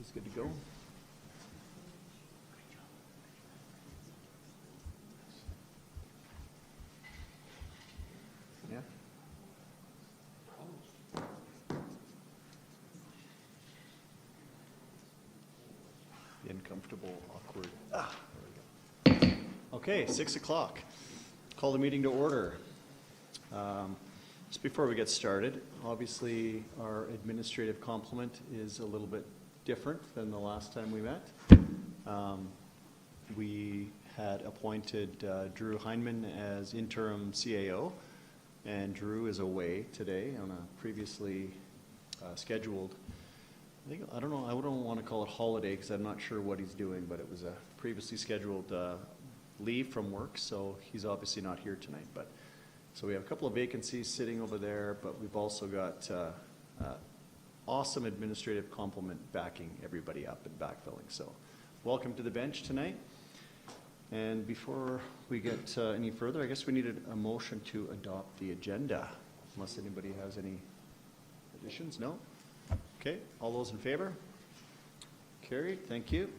Everybody's good to go? Yeah? The uncomfortable, awkward. There we go. Okay, 6 o'clock. Call the meeting to order. Just before we get started, obviously our administrative complement is a little bit different than the last time we met. We had appointed Drew Heineman as interim CAO, and Drew is away today on a previously scheduled, I don't want to call it holiday because I'm not sure what he's doing, but it was a previously scheduled leave from work, so he's obviously not here tonight. But so we have a couple of vacancies sitting over there, but we've also got awesome administrative complement backing everybody up and backfilling. So welcome to the bench tonight. And before we get any further, I guess we needed a motion to adopt the agenda, unless anybody has any additions. No? Okay, all those in favor? Carried, thank you.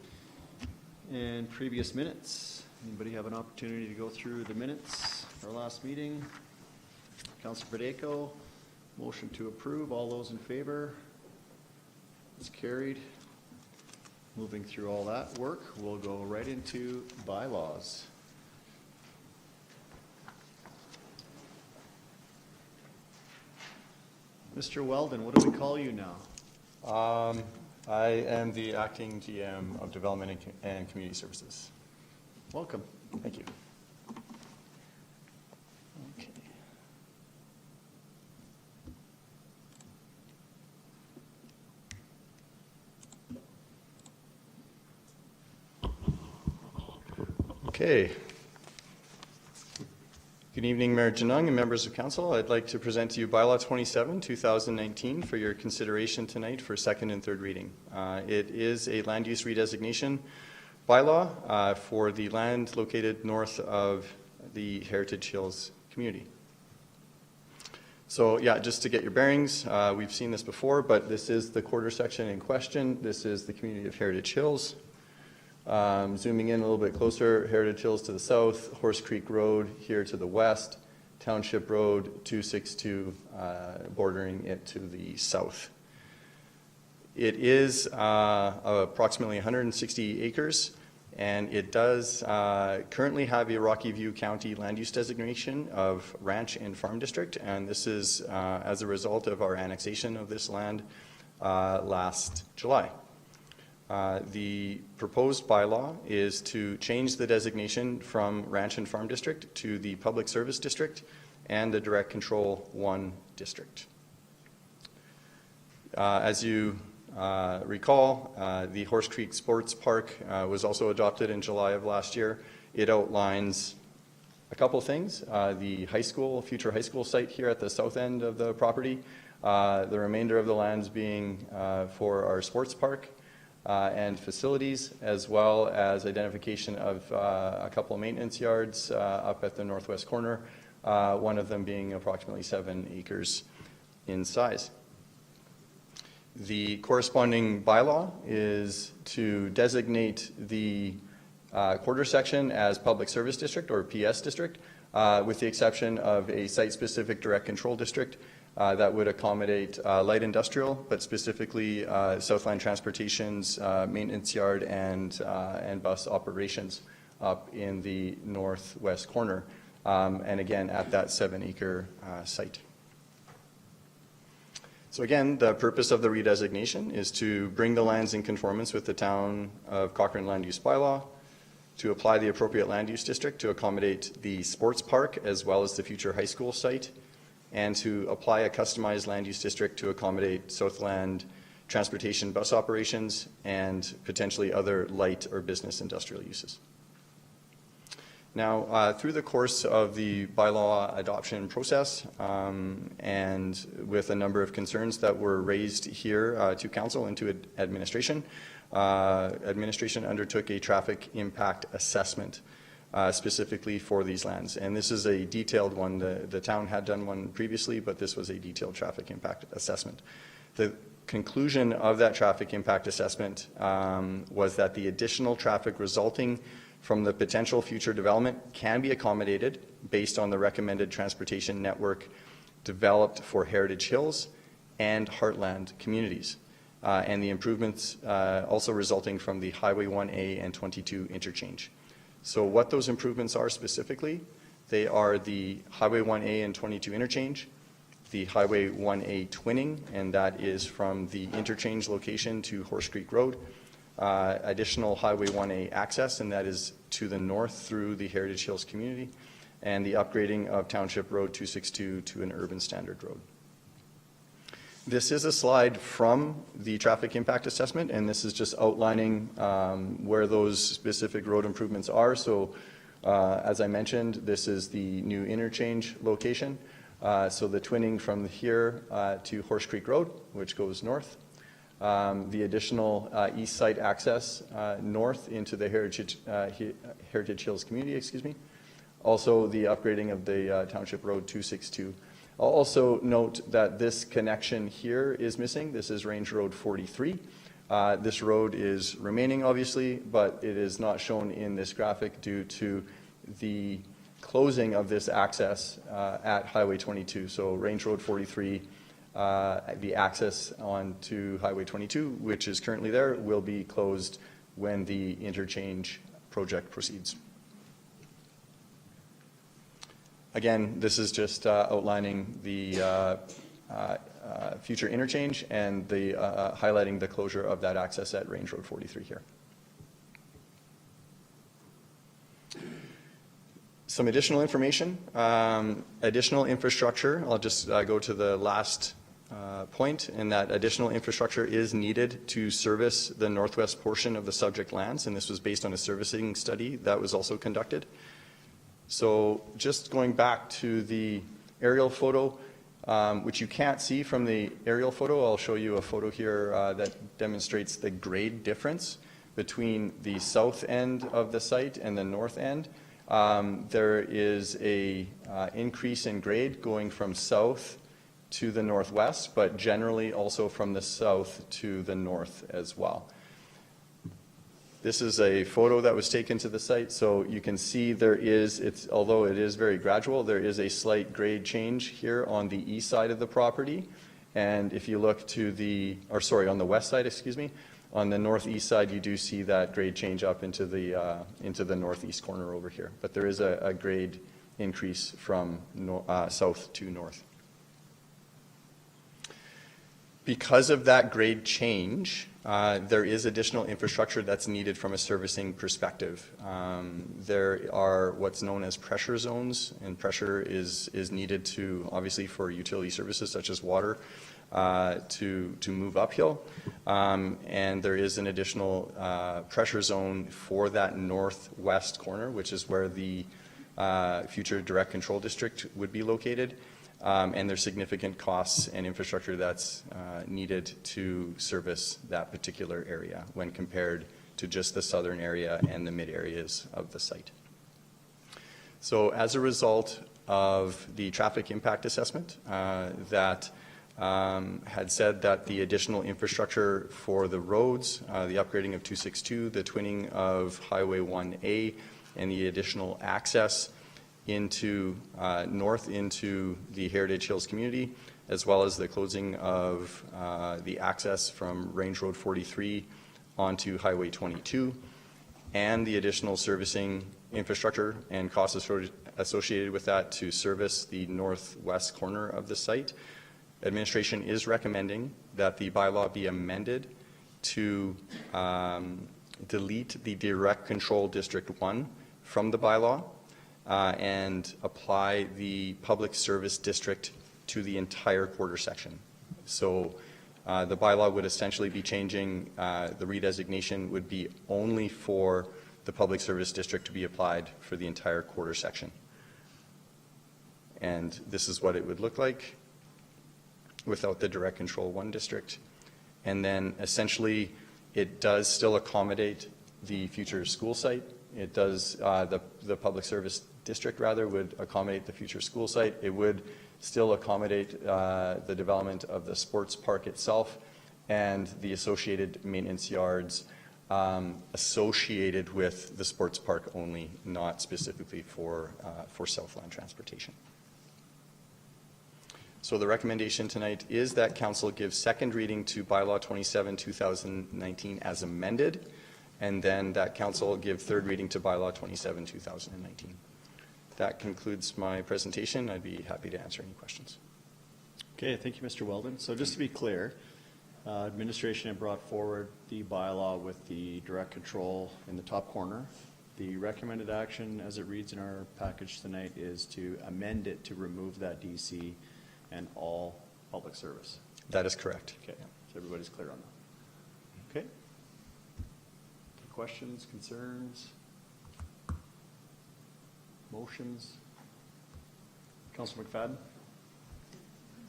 And previous minutes. Anybody have an opportunity to go through the minutes of our last meeting? Councillor Verdejo, motion to approve. All those in favor? It's carried. Moving through all that work, we'll go right into bylaws. Mr. Weldon, what do we call you now? I am the acting GM of Development and Community Services. Welcome. Thank you. Okay. Okay. Good evening, Mayor Janung and members of council. I'd like to present to you Bylaw 27, 2019 for your consideration tonight for second and third reading. It is a land use redesignation bylaw for the land located north of the Heritage Hills community. So yeah, just to get your bearings, we've seen this before, but this is the quarter section in question. This is the community of Heritage Hills. Zooming in a little bit closer, Heritage Hills to the south, Horse Creek Road here to the west, Township Road 262 bordering it to the south. It is approximately 160 acres, and it does currently have a Rocky View County land use designation of ranch and farm district, and this is as a result of our annexation of this land last July. The proposed bylaw is to change the designation from ranch and farm district to the public service district and the direct control 1 district. As you recall, the Horse Creek Sports Park was also adopted in July of last year. It outlines a couple things. The future high school site here at the south end of the property, the remainder of the lands being for our sports park and facilities, as well as identification of a couple of maintenance yards up at the northwest corner, one of them being approximately 7 acres in size. The corresponding bylaw is to designate the quarter section as public service district or PS district, with the exception of a site-specific direct control district that would accommodate light industrial, but specifically Southland Transportation's maintenance yard and bus operations up in the northwest corner, and again at that 7-acre site. So again, the purpose of the redesignation is to bring the lands in conformance with the Town of Cochrane Land Use Bylaw, to apply the appropriate land use district to accommodate the sports park as well as the future high school site, and to apply a customized land use district to accommodate Southland Transportation bus operations and potentially other light or business industrial uses. Now, through the course of the bylaw adoption process and with a number of concerns that were raised here to council and to administration, administration undertook a traffic impact assessment specifically for these lands. And this is a detailed one. The town had done one previously, but this was a detailed traffic impact assessment. The conclusion of that traffic impact assessment was that the additional traffic resulting from the potential future development can be accommodated based on the recommended transportation network developed for Heritage Hills and Heartland communities, and the improvements also resulting from the Highway 1A and 22 interchange. So what those improvements are specifically, they are the Highway 1A and 22 interchange, the Highway 1A twinning, and that is from the interchange location to Horse Creek Road, additional Highway 1A access, and that is to the north through the Heritage Hills community, and the upgrading of Township Road 262 to an urban standard road. This is a slide from the traffic impact assessment, and this is just outlining where those specific road improvements are. So as I mentioned, this is the new interchange location. So the twinning from here to Horse Creek Road, which goes north. The additional east side access north into the Heritage Hills community, Also the upgrading of the Township Road 262. I'll also note that this connection here is missing. This is Range Road 43. This road is remaining, obviously, but it is not shown in this graphic due to the closing of this access at Highway 22. So Range Road 43, the access onto Highway 22, which is currently there, will be closed when the interchange project proceeds. Again, this is just outlining the future interchange and the highlighting the closure of that access at Range Road 43 here. Some additional information, additional infrastructure. I'll just go to the last point, and that additional infrastructure is needed to service the northwest portion of the subject lands, and this was based on a servicing study that was also conducted. So just going back to the aerial photo, which you can't see from the aerial photo, I'll show you a photo here that demonstrates the grade difference between the south end of the site and the north end. There is a increase in grade going from south to the northwest, but generally also from the south to the north as well. This is a photo that was taken to the site, so you can see there is, although it is very gradual, there is a slight grade change here on the east side of the property. And if you look to the, or sorry, on the west side, excuse me, on the northeast side, you do see that grade change up into the northeast corner over here. But there is a grade increase from south to north. Because of that grade change, there is additional infrastructure that's needed from a servicing perspective. There are what's known as pressure zones, and pressure is needed to, obviously, for utility services such as water to move uphill. And there is an additional pressure zone for that northwest corner, which is where the future direct control district would be located. And there's significant costs and infrastructure that's needed to service that particular area when compared to just the southern area and the mid areas of the site. So as a result of the traffic impact assessment that had said that the additional infrastructure for the roads, the upgrading of 262, the twinning of Highway 1A, and the additional access into north into the Heritage Hills community, as well as the closing of the access from Range Road 43 onto Highway 22, and the additional servicing infrastructure and costs associated with that to service the northwest corner of the site. Administration is recommending that the bylaw be amended to delete the Direct Control District 1 from the bylaw and apply the Public Service District to the entire quarter section. So the bylaw would essentially be changing, the redesignation would be only for the Public Service District to be applied for the entire quarter section. And this is what it would look like without the Direct Control 1 district. And then essentially it does still accommodate the future school site. It does, the Public Service District rather would accommodate the future school site. It would still accommodate the development of the sports park itself and the associated maintenance yards associated with the sports park only, not specifically for Southland transportation. So the recommendation tonight is that council give second reading to Bylaw 27, 2019 as amended, and then that council give third reading to Bylaw 27, 2019. That concludes my presentation. I'd be happy to answer any questions. Okay, thank you, Mr. Weldon. So just to be clear, administration had brought forward the bylaw with the direct control in the top corner. The recommended action, as it reads in our package tonight, is to amend it to remove that DC and all public service. That is correct. Okay, so everybody's clear on that. Okay. Questions, concerns, motions? Councillor McFadden?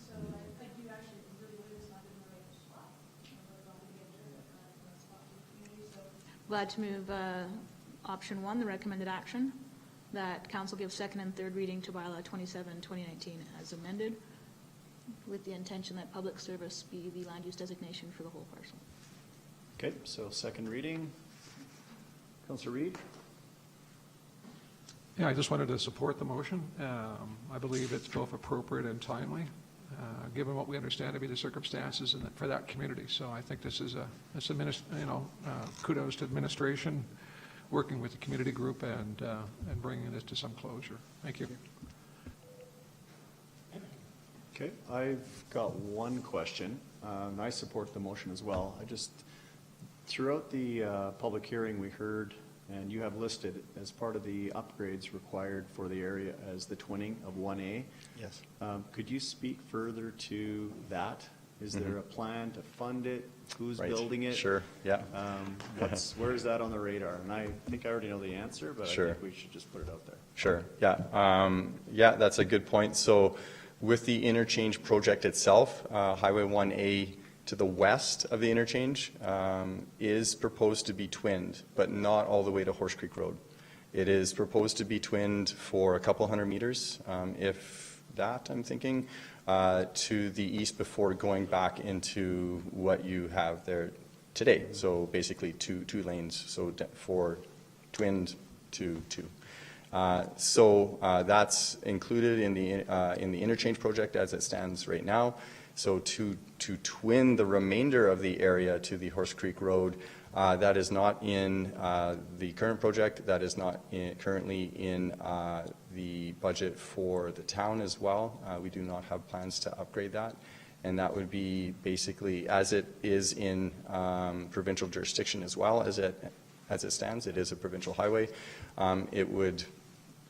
So I do actually really believe it's not in the right spot. Glad to move option 1, the recommended action, that council gives second and third reading to Bylaw 27, 2019 as amended, with the intention that public service be the land use designation for the whole parcel. Okay, so second reading. Councillor Reid? Yeah, I just wanted to support the motion. I believe it's both appropriate and timely, given what we understand to be the circumstances for that community. So I think this is kudos to administration, working with the community group and bringing this to some closure. Thank you. Okay, I've got one question. I support the motion as well. Throughout the public hearing we heard, and you have listed as part of the upgrades required for the area as the twinning of 1A. Yes. Could you speak further to that? Is there a plan to fund it? Who's building it? Sure, yeah. Where is that on the radar? And I think I already know the answer, but Sure. I think we should just put it out there. Sure, yeah. Yeah, that's a good point. So with the interchange project itself, Highway 1A to the west of the interchange is proposed to be twinned, but not all the way to Horse Creek Road. It is proposed to be twinned for a couple hundred meters, if that, I'm thinking, to the east before going back into what you have there today. So basically two lanes, so for twinned to two. So that's included in the interchange project as it stands right now. So to twin the remainder of the area to the Horse Creek Road, that is not in the current project. That is not currently in the budget for the town as well. We do not have plans to upgrade that. And that would be basically, as it is in provincial jurisdiction as well, as it stands, it is a provincial highway. It would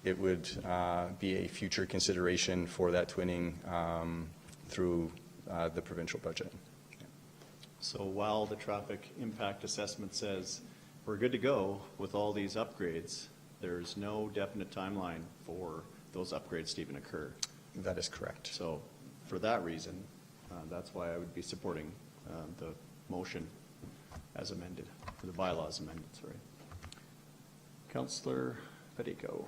be a future consideration for that twinning through the provincial budget. So while the traffic impact assessment says we're good to go with all these upgrades, there's no definite timeline for those upgrades to even occur. That is correct. So for that reason, that's why I would be supporting the motion as amended, or the bylaws amended, sorry. Councillor Federico.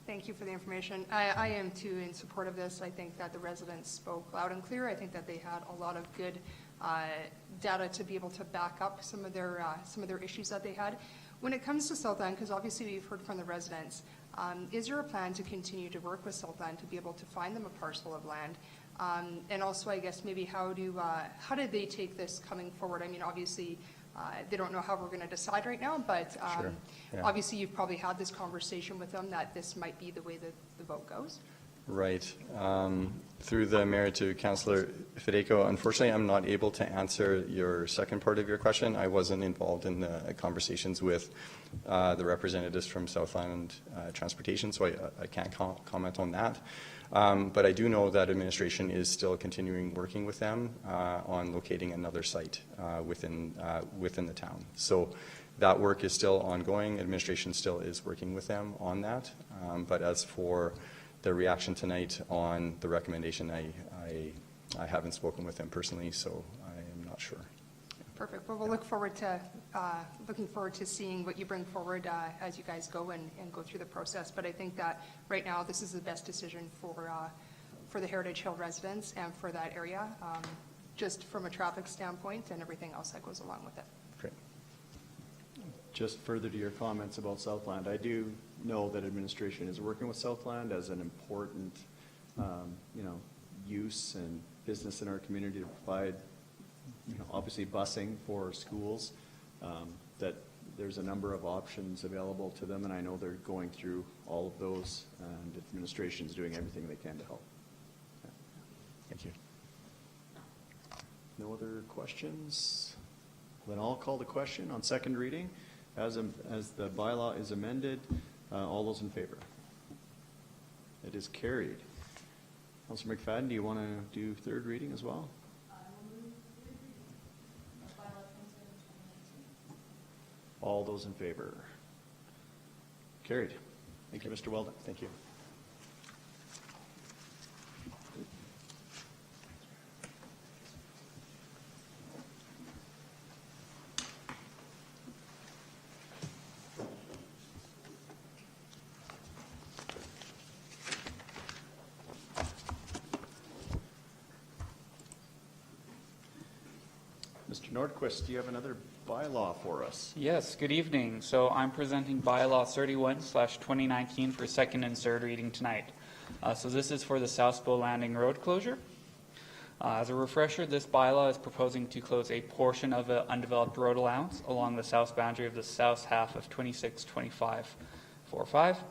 Thank you for the information. I am too in support of this. I think that the residents spoke loud and clear. I think that they had a lot of good data to be able to back up some of their issues that they had. When it comes to Southland, because obviously we've heard from the residents, is there a plan to continue to work with Southland to be able to find them a parcel of land? And also, I guess maybe how did they take this coming forward? I mean, obviously, they don't know how we're going to decide right now, but Sure. Yeah. obviously you've probably had this conversation with them that this might be the way that the vote goes. Right. Through the mayor to Councillor Federico, unfortunately, I'm not able to answer your second part of your question. I wasn't involved in the conversations with the representatives from Southland Transportation, so I can't comment on that. But I do know that administration is still continuing working with them on locating another site within the town. So that work is still ongoing. Administration still is working with them on that. But as for the reaction tonight on the recommendation, I haven't spoken with them personally, so I am not sure. Perfect. Well, we'll look forward to looking forward to seeing what you bring forward as you guys go and go through the process. But I think that right now this is the best decision for the Heritage Hill residents and for that area. just from a traffic standpoint and everything else that goes along with it. Great. Just further to your comments about Southland, I do know that administration is working with Southland as an important, use and business in our community to provide, obviously busing for schools, that there's a number of options available to them, and I know they're going through all of those, and administration's doing everything they can to help. Thank you. No other questions? Then I'll call the question on second reading. As the bylaw is amended, all those in favor? It is carried. Councillor McFadden, do you want to do third reading as well? All those in favor? Carried. Thank you, Mr. Weldon. Thank you. Mr. Nordquist, do you have another bylaw for us? Yes, good evening. So I'm presenting Bylaw 31/2019 for second and third reading tonight. So this is for the Southbow Landing Road closure. As a refresher, this bylaw is proposing to close a portion of an undeveloped road allowance along the south boundary of the south half of 262545.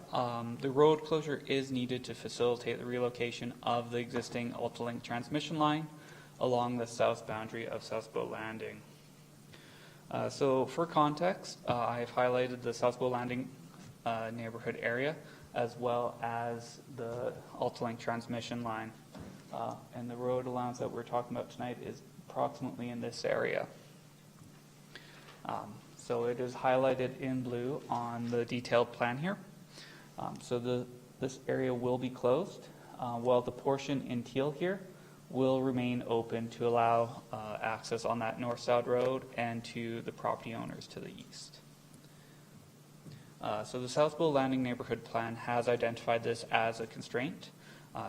The road closure is needed to facilitate the relocation of the existing Ultralink transmission line along the south boundary of Southbow Landing. So for context, I've highlighted the Southbow Landing neighborhood area as well as the Ultralink transmission line. And the road allowance that we're talking about tonight is approximately in this area. So it is highlighted in blue on the detailed plan here. This area will be closed, while the portion in teal here will remain open to allow access on that north-south road and to the property owners to the east. So the Southbow Landing Neighborhood Plan has identified this as a constraint.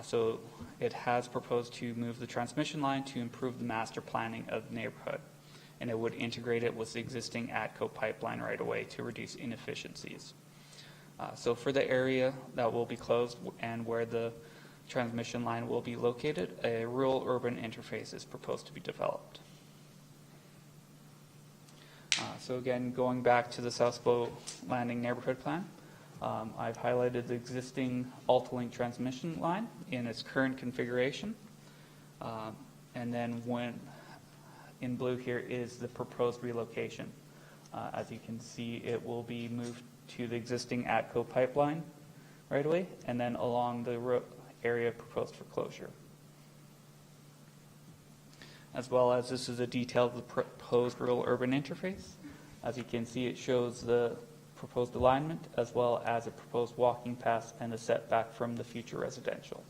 So it has proposed to move the transmission line to improve the master planning of the neighborhood, and it would integrate it with the existing ATCO pipeline right away to reduce inefficiencies. So for the area that will be closed and where the transmission line will be located, a rural-urban interface is proposed to be developed. So again, going back to the Southbow Landing Neighborhood Plan, I've highlighted the existing Ultralink transmission line in its current configuration. And then in blue here is the proposed relocation. As you can see, it will be moved to the existing ATCO pipeline right away, and then along the area proposed for closure. As well as this is a detail of the proposed rural-urban interface. As you can see, it shows the proposed alignment as well as a proposed walking path and a setback from the future residential.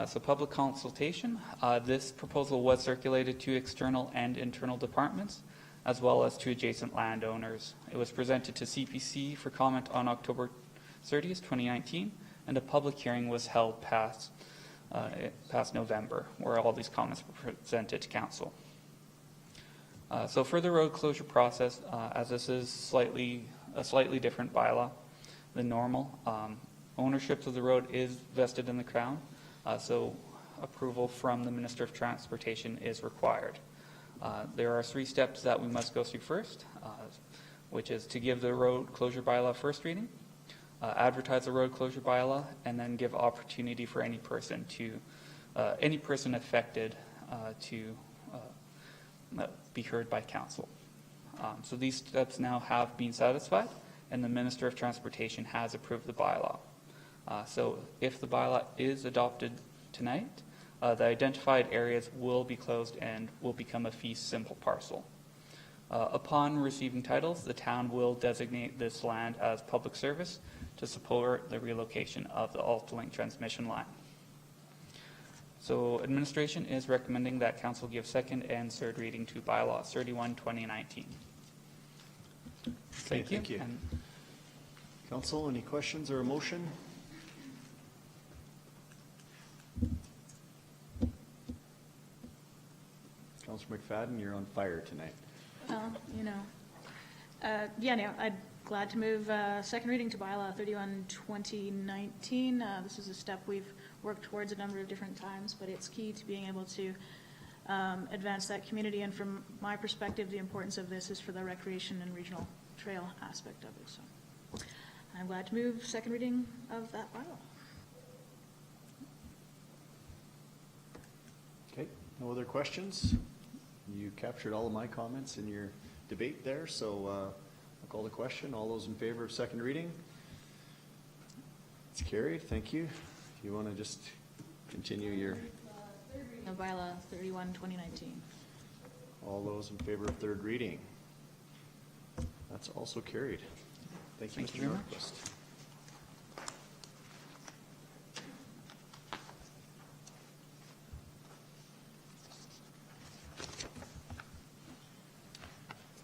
So public consultation. This proposal was circulated to external and internal departments as well as to adjacent landowners. It was presented to CPC for comment on October 30th, 2019, and a public hearing was held past November, where all these comments were presented to council. So for the road closure process, as this is a slightly different bylaw than normal, ownership of the road is vested in the Crown, so approval from the Minister of Transportation is required. There are 3 steps that we must go through first, which is to give the road closure bylaw first reading, advertise the road closure bylaw, and then give opportunity for any person affected to be heard by council. So these steps now have been satisfied, and the Minister of Transportation has approved the bylaw. So if the bylaw is adopted tonight, the identified areas will be closed and will become a fee simple parcel. Upon receiving titles, the town will designate this land as public service to support the relocation of the Ultralink transmission line. So administration is recommending that council give second and third reading to Bylaw 31/2019. Thank you. Thank you. And Council, any questions or a motion? Councillor McFadden, you're on fire tonight. Well, you know. I'm glad to move second reading to bylaw 31/2019. This is a step we've worked towards a number of different times, but it's key to being able to advance that community. And from my perspective, the importance of this is for the recreation and regional trail aspect of it. So I'm glad to move second reading of that bylaw. Okay, no other questions? You captured all of my comments in your debate there, so I'll call the question. All those in favor of second reading? It's carried, thank you. If you want to just continue your... Of bylaw 31/2019. All those in favor of third reading? That's also carried. Thank you, Thank you Mr. very much. Nordquist.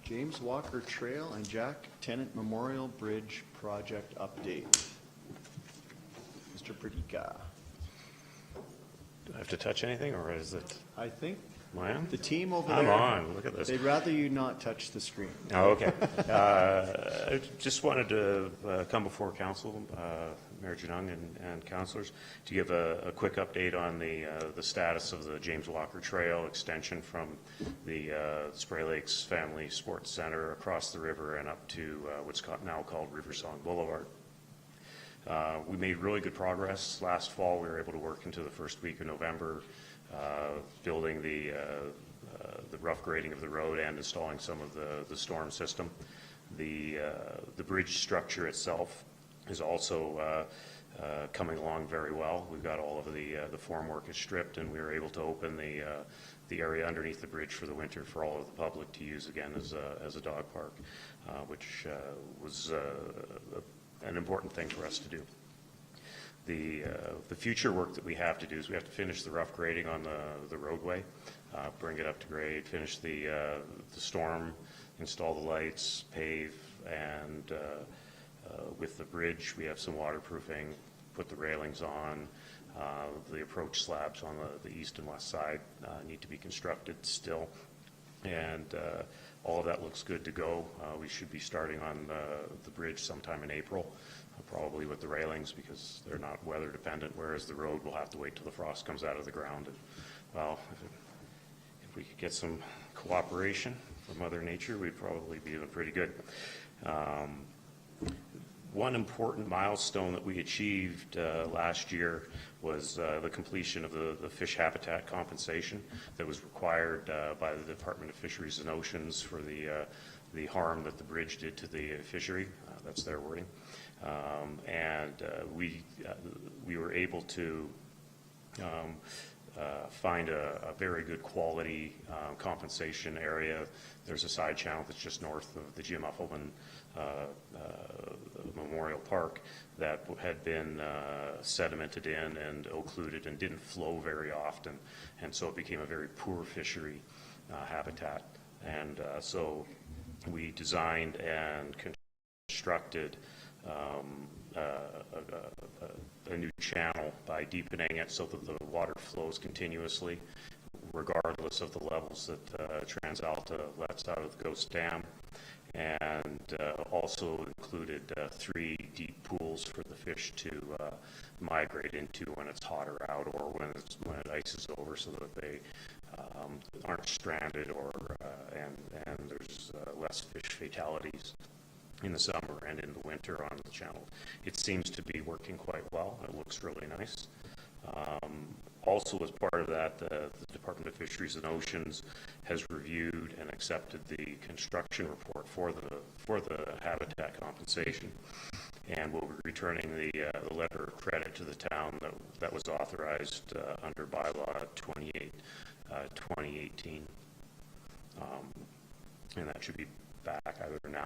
James Walker Trail and Jack Tennant Memorial Bridge Project Update. Mr. Pradika. Do I have to touch anything, or is it, I think am I on? the team over I'm there, on, look at this. they'd rather you not touch the screen. Oh, okay. I just wanted to come before council, Mayor Janung and councillors, to give a quick update on the status of the James Walker Trail extension from the Spray Lakes Family Sports Center across the river and up to what's now called Riversong Boulevard. We made really good progress. Last fall, we were able to work into the first week of November, building the rough grading of the road and installing some of the storm system. The bridge structure itself is also coming along very well. We've got all of the formwork is stripped, and we were able to open the area underneath the bridge for the winter for all of the public to use again as a dog park, which was an important thing for us to do. The future work that we have to do is we have to finish the rough grading on the roadway, bring it up to grade, finish the storm, install the lights, pave, and with the bridge we have some waterproofing, put the railings on. The approach slabs on the east and west side need to be constructed still, and all of that looks good to go. We should be starting on the bridge sometime in April, probably with the railings, because they're not weather dependent, whereas the road will have to wait till the frost comes out of the ground. And, well, if we could get some cooperation from Mother Nature, we'd probably be doing pretty good. One important milestone that we achieved last year was the completion of the fish habitat compensation that was required by the Department of Fisheries and Oceans for the harm that the bridge did to the fishery. That's their wording. We were able to find a very good quality compensation area. There's a side channel that's just north of the Jim Uffelman Memorial Park that had been sedimented in and occluded and didn't flow very often, and so it became a very poor fishery habitat. And so we designed and constructed a new channel by deepening it so that the water flows continuously, regardless of the levels that TransAlta lets out of the Ghost Dam, and also included 3 deep pools for the fish to migrate into when it's hotter out or when it ices over, so that they aren't stranded and there's less fish fatalities in the summer and in the winter on the channel. It seems to be working quite well. It looks really nice. Also, as part of that, the Department of Fisheries and Oceans has reviewed and accepted the construction report for the habitat compensation, and will be returning the letter of credit to the town that was authorized under Bylaw 28/2018, and that should be back either now